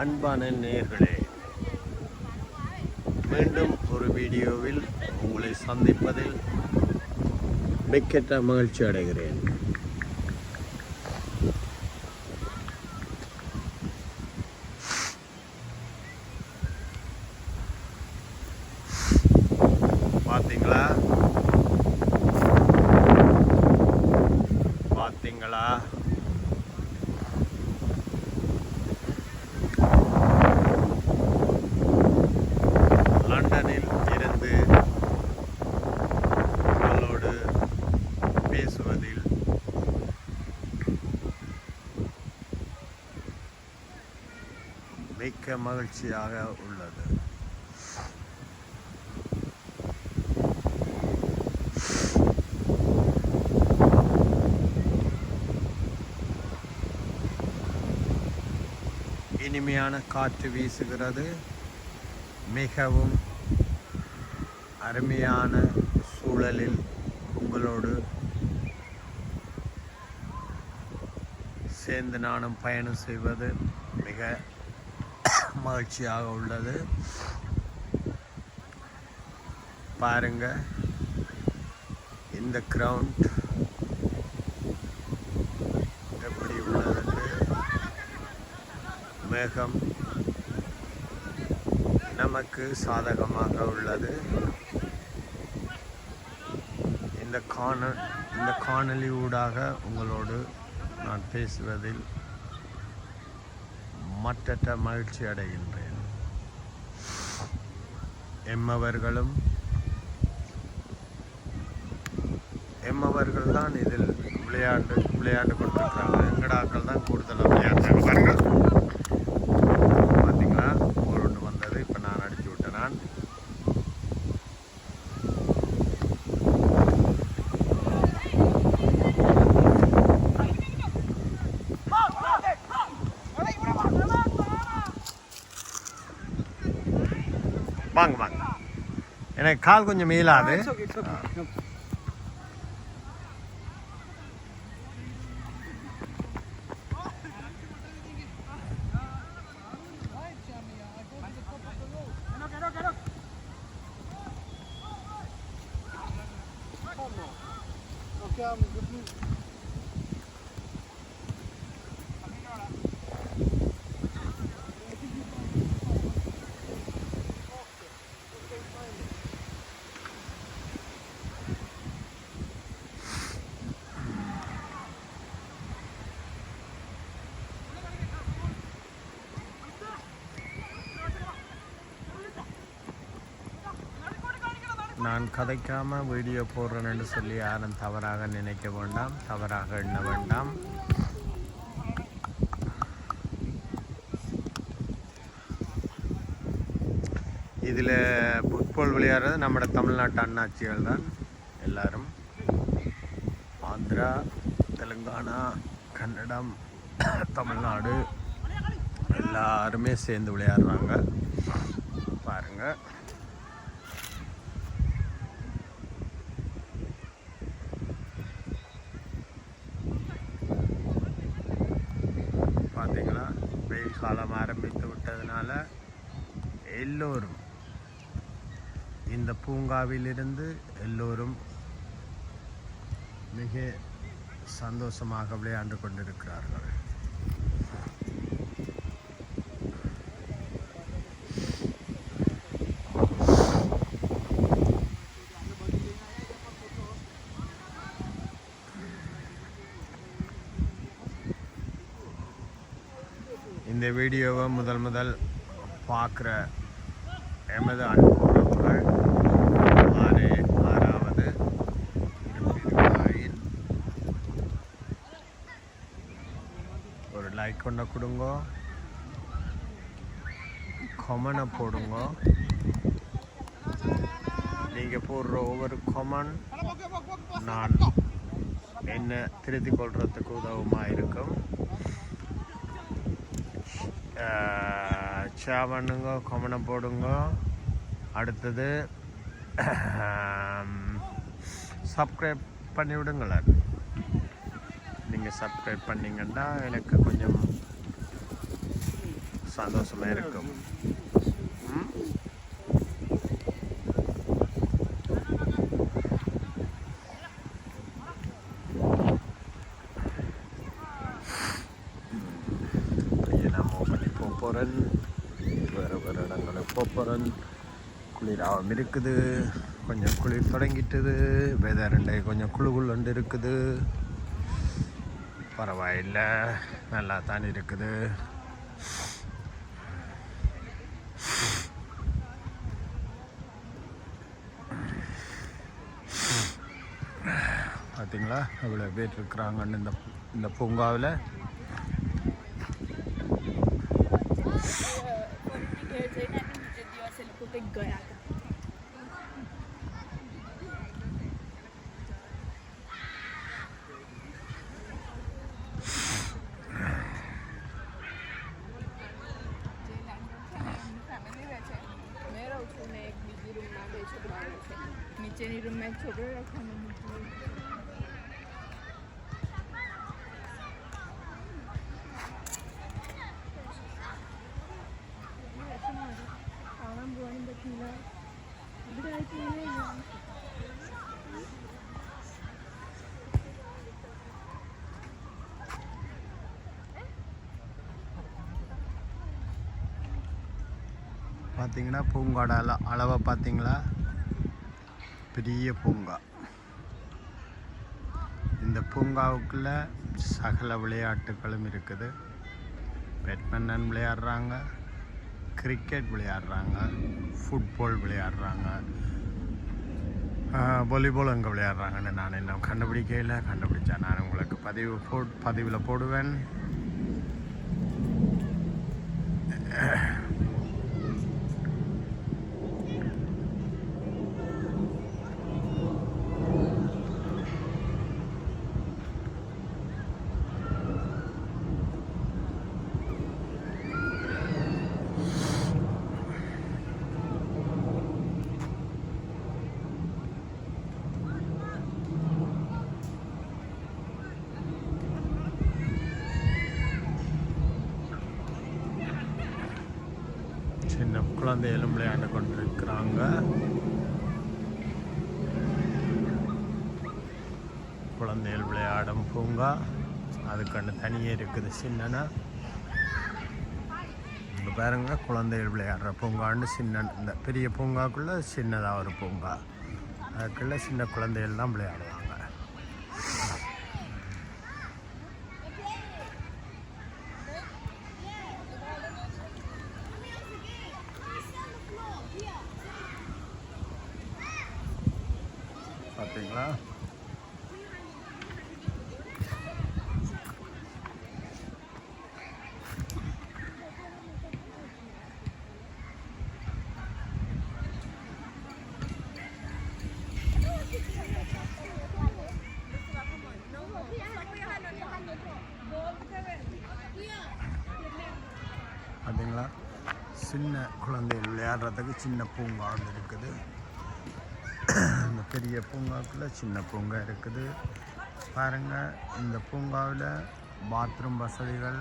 அன்பான நேயர்களே, மீண்டும் ஒரு வீடியோவில் உங்களை சந்திப்பதில் மிக்க மகிழ்ச்சி அடைகிறேன். பார்த்தீங்களா லண்டனில் இருந்து உங்களோடு பேசுவதில் மிக்க மகிழ்ச்சியாக உள்ளது. இனிமையான காற்று வீசுகிறது. மிகவும் அருமையான சூழலில் உங்களோடு சேர்ந்து நானும் பயணம் செய்வது மிக மகிழ்ச்சியாக உள்ளது. பாருங்க, இந்த கிரவுண்ட் எப்படி உள்ளது. மேகம் நமக்கு சாதகமாக உள்ளது. இந்த காணொளி ஊடாக உங்களோடு நான் பேசுவதில் மற்றற்ற மகிழ்ச்சி அடைகின்றேன். எம்மவர்கள் தான் இதில் விளையாண்டு கொண்டிருக்கிறாங்க. எங்கடாக்கள் தான் கூடுதலாக விளையாடுறாங்க. பாருங்கள், பார்த்தீங்களா, ஒரு ஒன்று வந்தது. இப்போ நான் அடிச்சு விட்டேன். நான் வாங்க எனக்கு கால் கொஞ்சம் மேலாது. நான் கதைக்காமல் வீடியோ போடுறேன்னு சொல்லி யாரும் தவறாக நினைக்க வேண்டாம், தவறாக எண்ண வேண்டாம். இதில் ஃபுட்பால் விளையாடுறது நம்மளோட தமிழ்நாட்டு அண்ணாச்சிகள் தான். எல்லாரும் ஆந்திரா, தெலுங்கானா, கன்னடம், தமிழ்நாடு எல்லாருமே சேர்ந்து விளையாடுறாங்க. பாருங்கள், பார்த்தீங்களா, வெயில் காலம் ஆரம்பித்து விட்டதுனால எல்லோரும் இந்த பூங்காவிலிருந்து எல்லோரும் மிக சந்தோஷமாக விளையாண்டு கொண்டிருக்கிறார்கள். இந்த வீடியோவை முதல் பார்க்குற எமது அன்புறவுகள் ஆறாவது ஒரு லைக் கொண்ட கொடுங்க, கமெண்ட்டை போடுங்க. நீங்கள் போடுற ஒவ்வொரு கமெண்ட் நான் என்ன திருத்திக் கொள்றதுக்கு உதவுமாக இருக்கும். ஷேர் பண்ணுங்க, கமெண்ட் போடுங்க. அடுத்தது சப்ஸ்கிரைப் பண்ணி விடுங்களேன். நீங்கள் சப்ஸ்கிரைப் பண்ணிங்கன்னா எனக்கு கொஞ்சம் சந்தோஷமாக இருக்கும். போகிறேன், வேறு வேறு இடங்களுக்கு போகிறேன். குளிராகவும் இருக்குது, கொஞ்சம் குளிர் தொடங்கிட்டுது. வெதர் கொஞ்சம் குழுகுள்ளண்டு இருக்குது. பரவாயில்லை, நல்லா தான் இருக்குது. பார்த்தீங்களா எவ்வளோ பேர் இருக்கிறாங்கன்னு இந்த பூங்காவில். નીચેની રૂમમાં એક છોકરો રાખવાનો பார்த்தீங்கன்னா பூங்காட அளவை பார்த்தீங்களா, பெரிய பூங்கா. இந்த பூங்காவுக்குள்ள சகல விளையாட்டுகளும் இருக்குது. பேட்மிண்டன் விளையாடுறாங்க, கிரிக்கெட் விளையாடுறாங்க, ஃபுட்பால் விளையாடுறாங்க, வாலிபால் அங்கே விளையாடுறாங்கன்னு நான் இன்னும் கண்டுபிடிச்சா நான் உங்களுக்கு பதிவில் போடுவேன். சின்ன குழந்தைகளும் விளையாண்டு கொண்டிருக்கிறாங்க. குழந்தைகள் விளையாடும் பூங்கா அதுக்கண்டு தனியே இருக்குது. சின்னனா இங்கே பாருங்க, குழந்தைகள் விளையாடுற பூங்கான்னு சின்ன, இந்த பெரிய பூங்காக்குள்ளே சின்னதாக ஒரு பூங்கா, அதுக்குள்ளே சின்ன குழந்தைகள் தான் விளையாடுவாங்க. பார்த்தீங்களா, பார்த்தீங்களா, சின்ன குழந்தைகள் விளையாடுறதுக்கு சின்ன பூங்கா ஒன்று இருக்குது. இந்த பெரிய பூங்காவுக்குள்ள சின்ன பூங்கா இருக்குது. பாருங்கள், இந்த பூங்காவில் பாத்ரூம் வசதிகள்,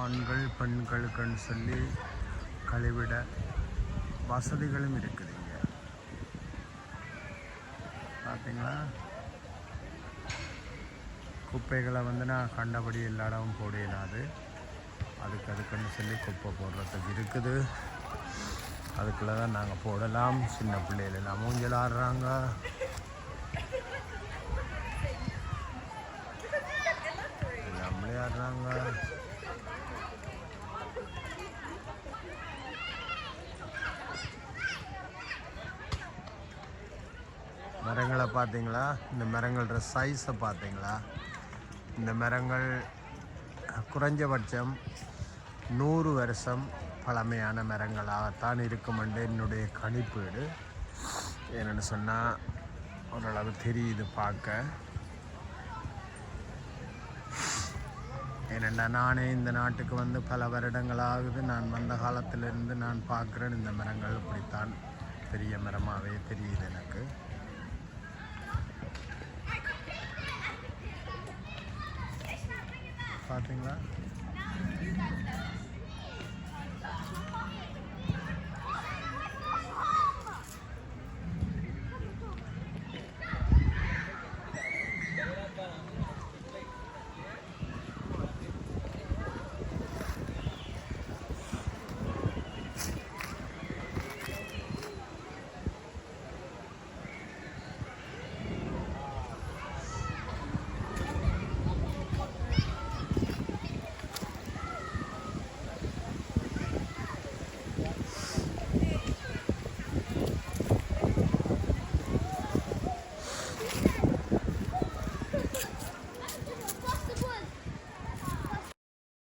ஆண்கள் பெண்களுக்குன்னு சொல்லி கழிவிட வசதிகளும் இருக்குது. இங்கே பார்த்தீங்களா, குப்பைகளை நான் கண்டபடி எல்லா இடமும் போட இயலாது. அதுக்குன்னு சொல்லி குப்பை போடுறதுக்கு இருக்குது. அதுக்குள்ளே தான் நாங்கள் போடலாம். சின்ன பிள்ளைகள் எல்லாம் ஊஞ்சல் ஆடுறாங்க. எல்லாம் விளையாடுறாங்க. மரங்களை பார்த்தீங்களா, இந்த மரங்களோட சைஸை பார்த்தீங்களா. இந்த மரங்கள் குறைஞ்சபட்சம் 100 வருஷம் பழமையான மரங்களாகத்தான் இருக்கும் என்று என்னுடைய கணிப்பீடு. என்னென்னு சொன்னால் ஓரளவு தெரியுது பார்க்க. ஏனெண்டா நானே இந்த நாட்டுக்கு பல வருடங்களாகுது. நான் வந்த காலத்திலிருந்து நான் பார்க்குறேன், இந்த மரங்கள் இப்படித்தான் பெரிய மரமாகவே தெரியுது எனக்கு. பார்த்தீங்களா,